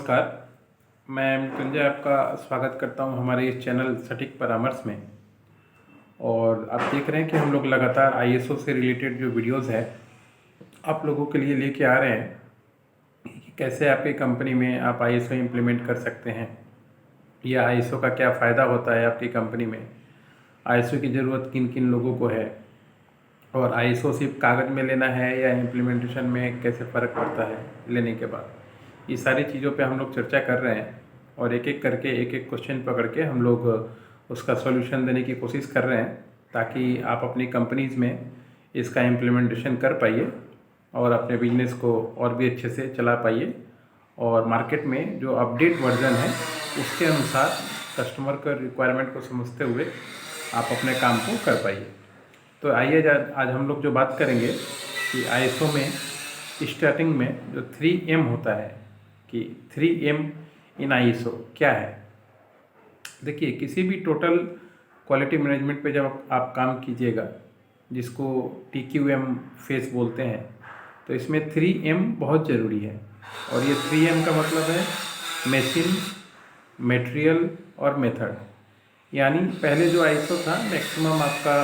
नमस्कार। मैं मृत्युंजय आपका स्वागत करता हूं हमारे इस चैनल सटीक परामर्श में। और आप देख रहे हैं कि हम लोग लगातार आईएसओ से रिलेटेड जो वीडियोस है आप लोगों के लिए लेके आ रहे हैं कि कैसे आपकी कंपनी में आप आईएसओ इम्प्लीमेंट कर सकते हैं या आईएसओ का क्या फ़ायदा होता है आपकी कंपनी में, आईएसओ की ज़रूरत किन किन लोगों को है और आईएसओ सिर्फ कागज़ में लेना है या इम्प्लीमेंटेशन में कैसे फ़र्क पड़ता है लेने के बाद। ये सारी चीज़ों पे हम लोग चर्चा कर रहे हैं और एक एक करके एक एक क्वेश्चन पकड़ के हम लोग उसका सॉल्यूशन देने की कोशिश कर रहे हैं ताकि आप अपनी कंपनीज़ में इसका इम्प्लीमेंटेशन कर पाइए और अपने बिजनेस को और भी अच्छे से चला पाइए और मार्केट में जो अपडेट वर्जन है उसके अनुसार कस्टमर का रिक्वायरमेंट को समझते हुए आप अपने काम को कर पाइए। तो आइए आज हम लोग जो बात करेंगे कि आईएसओ में स्टार्टिंग में जो 3M होता है कि 3M इन आईएसओ क्या है। देखिए, किसी भी टोटल क्वालिटी मैनेजमेंट पे जब आप काम कीजिएगा जिसको TQM फेस बोलते हैं, तो इसमें 3M बहुत ज़रूरी है। और ये 3M का मतलब है मशीन, मटेरियल और मेथड। यानी पहले जो आईएसओ था मैक्सिमम आपका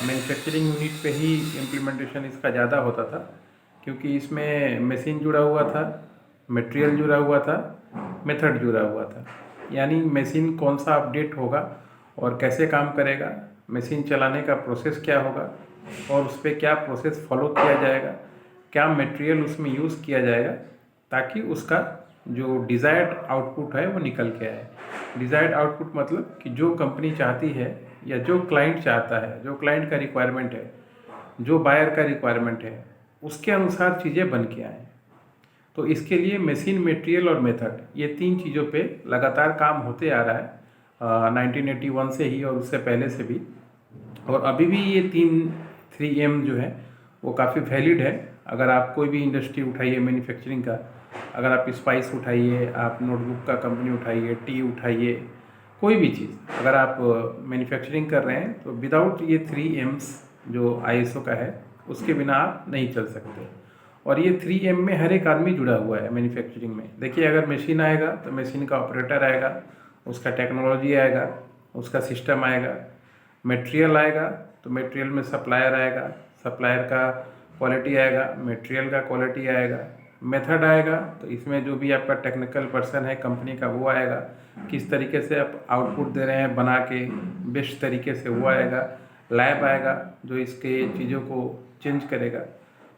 मैन्युफैक्चरिंग यूनिट पे ही इम्प्लीमेंटेशन इसका ज़्यादा होता था, क्योंकि इसमें मशीन जुड़ा हुआ था, मटेरियल जुड़ा हुआ था, मेथड जुड़ा हुआ था। यानी मशीन कौन सा अपडेट होगा और कैसे काम करेगा, मशीन चलाने का प्रोसेस क्या होगा और उस पर क्या प्रोसेस फॉलो किया जाएगा, क्या मटेरियल उसमें यूज़ किया जाएगा ताकि उसका जो डिज़ायर्ड आउटपुट है वो निकल के आए। डिज़ायर्ड आउटपुट मतलब कि जो कंपनी चाहती है या जो क्लाइंट चाहता है, जो क्लाइंट का रिक्वायरमेंट है, जो बायर का रिक्वायरमेंट है, उसके अनुसार चीज़ें बन के आएँ। तो इसके लिए मशीन, मटेरियल और मेथड, ये तीन चीज़ों पे लगातार काम होते आ रहा है 1981 से ही और उससे पहले से भी। और अभी भी ये 3M जो है वो काफ़ी वैलिड है। अगर आप कोई भी इंडस्ट्री उठाइए मैन्युफैक्चरिंग का, अगर आप स्पाइस उठाइए, आप नोटबुक का कंपनी उठाइए, टी उठाइए, कोई भी चीज़ अगर आप मैन्युफैक्चरिंग कर रहे हैं तो विदाउट ये 3Ms जो आईएसओ का है उसके बिना आप नहीं चल सकते। और ये 3M में हर एक आदमी जुड़ा हुआ है मैन्युफैक्चरिंग में। देखिए, अगर मशीन आएगा तो मशीन का ऑपरेटर आएगा, उसका टेक्नोलॉजी आएगा, उसका सिस्टम आएगा। मटेरियल आएगा तो मटेरियल में सप्लायर आएगा, सप्लायर का क्वालिटी आएगा, मटेरियल का क्वालिटी आएगा। मेथड आएगा तो इसमें जो भी आपका टेक्निकल पर्सन है कंपनी का वो आएगा, किस तरीके से आप आउटपुट दे रहे हैं बना के बेस्ट तरीके से वो आएगा। लैब आएगा जो इसके चीज़ों को चेंज करेगा।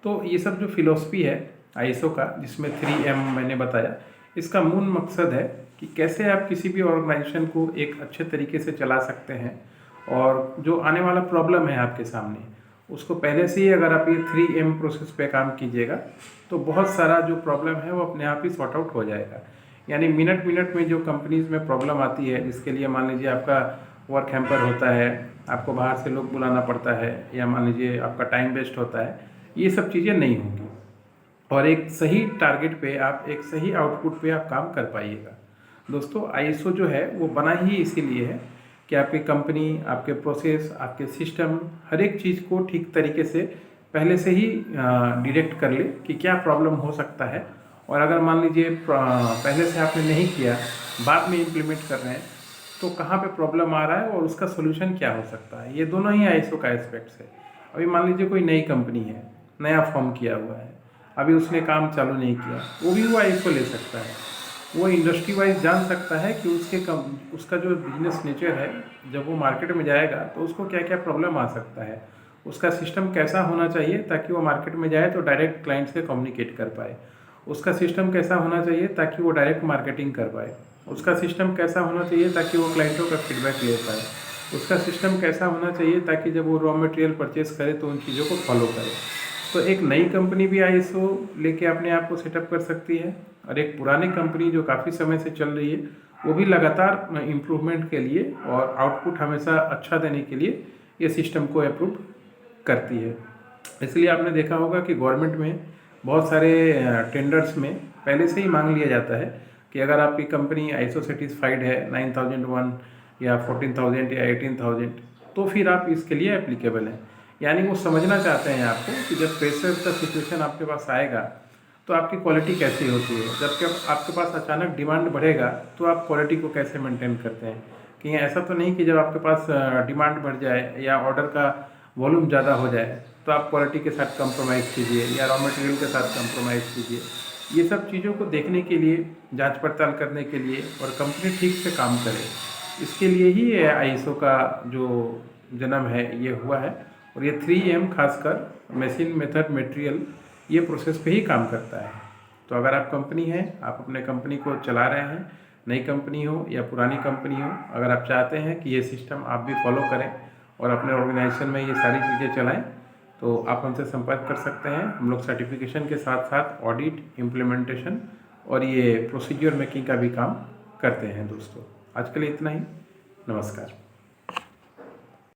तो ये सब जो फिलॉसफी है आईएसओ का, जिसमें 3M मैंने बताया, इसका मूल मकसद है कि कैसे आप किसी भी ऑर्गेनाइजेशन को एक अच्छे तरीके से चला सकते हैं और जो आने वाला प्रॉब्लम है आपके सामने उसको पहले से ही अगर आप ये 3M प्रोसेस पे काम कीजिएगा तो बहुत सारा जो प्रॉब्लम है वो अपने आप ही सॉर्ट आउट हो जाएगा। यानी मिनट मिनट में जो कंपनीज़ में प्रॉब्लम आती है, जिसके लिए मान लीजिए आपका वर्क हैम्पर होता है, आपको बाहर से लोग बुलाना पड़ता है, या मान लीजिए आपका टाइम वेस्ट होता है, ये सब चीज़ें नहीं होंगी और एक सही टारगेट पे आप एक सही आउटपुट पे आप काम कर पाइएगा। दोस्तों, आईएसओ जो है वो बना ही इसीलिए है कि आपकी कंपनी, आपके प्रोसेस, आपके सिस्टम, हर एक चीज़ को ठीक तरीके से पहले से ही डिटेक्ट कर ले कि क्या प्रॉब्लम हो सकता है। और अगर मान लीजिए पहले से आपने नहीं किया, बाद में इम्प्लीमेंट कर रहे हैं, तो कहाँ पे प्रॉब्लम आ रहा है और उसका सोल्यूशन क्या हो सकता है। ये दोनों ही आईएसओ का एस्पेक्ट्स है। अभी मान लीजिए कोई नई कंपनी है, नया फॉर्म किया हुआ है, अभी उसने काम चालू नहीं किया, वो भी वो आईएसओ ले सकता है। वो इंडस्ट्री वाइज जान सकता है कि उसका जो बिजनेस नेचर है, जब वो मार्केट में जाएगा तो उसको क्या क्या प्रॉब्लम आ सकता है, उसका सिस्टम कैसा होना चाहिए ताकि वो मार्केट में जाए तो डायरेक्ट क्लाइंट से कम्युनिकेट कर पाए, उसका सिस्टम कैसा होना चाहिए ताकि वो डायरेक्ट मार्केटिंग कर पाए, उसका सिस्टम कैसा होना चाहिए ताकि वो क्लाइंटों का फीडबैक ले पाए, उसका सिस्टम कैसा होना चाहिए ताकि जब वो रॉ मटेरियल परचेस करे तो उन चीज़ों को फॉलो करे। तो एक नई कंपनी भी आईएसओ लेके अपने आप को सेटअप कर सकती है और एक पुरानी कंपनी जो काफ़ी समय से चल रही है वो भी लगातार इम्प्रूवमेंट के लिए और आउटपुट हमेशा अच्छा देने के लिए ये सिस्टम को अप्रूव करती है। इसलिए आपने देखा होगा कि गवर्नमेंट में बहुत सारे टेंडर्स में पहले से ही मांग लिया जाता है कि अगर आपकी कंपनी आईएसओ सेटिस्फाइड है 9001 या 14000 या 18000 तो फिर आप इसके लिए एप्लीकेबल हैं। यानी वो समझना चाहते हैं आपको कि जब प्रेशर का सिचुएशन आपके पास आएगा तो आपकी क्वालिटी कैसी होती है। जबकि आपके पास अचानक डिमांड बढ़ेगा तो आप क्वालिटी को कैसे मेंटेन करते हैं। कहीं ऐसा तो नहीं कि जब आपके पास डिमांड बढ़ जाए या ऑर्डर का वॉल्यूम ज़्यादा हो जाए तो आप क्वालिटी के साथ कंप्रोमाइज़ कीजिए या रॉ मटेरियल के साथ कंप्रोमाइज़ कीजिए। ये सब चीज़ों को देखने के लिए, जांच पड़ताल करने के लिए और कंपनी ठीक से काम करे, इसके लिए ही ये आईएसओ का जो जन्म है ये हुआ है। और ये 3M खासकर मशीन, मेथड, मटेरियल, ये प्रोसेस पे ही काम करता है। तो अगर आप कंपनी हैं, आप अपने कंपनी को चला रहे हैं, नई कंपनी हो या पुरानी कंपनी हो, अगर आप चाहते हैं कि ये सिस्टम आप भी फॉलो करें और अपने ऑर्गेनाइजेशन में ये सारी चीज़ें चलाएं, तो आप हमसे संपर्क कर सकते हैं। हम लोग सर्टिफिकेशन के साथ साथ ऑडिट, इम्प्लीमेंटेशन और ये प्रोसीजर मेकिंग का भी काम करते हैं दोस्तों। आज के लिए इतना ही। नमस्कार।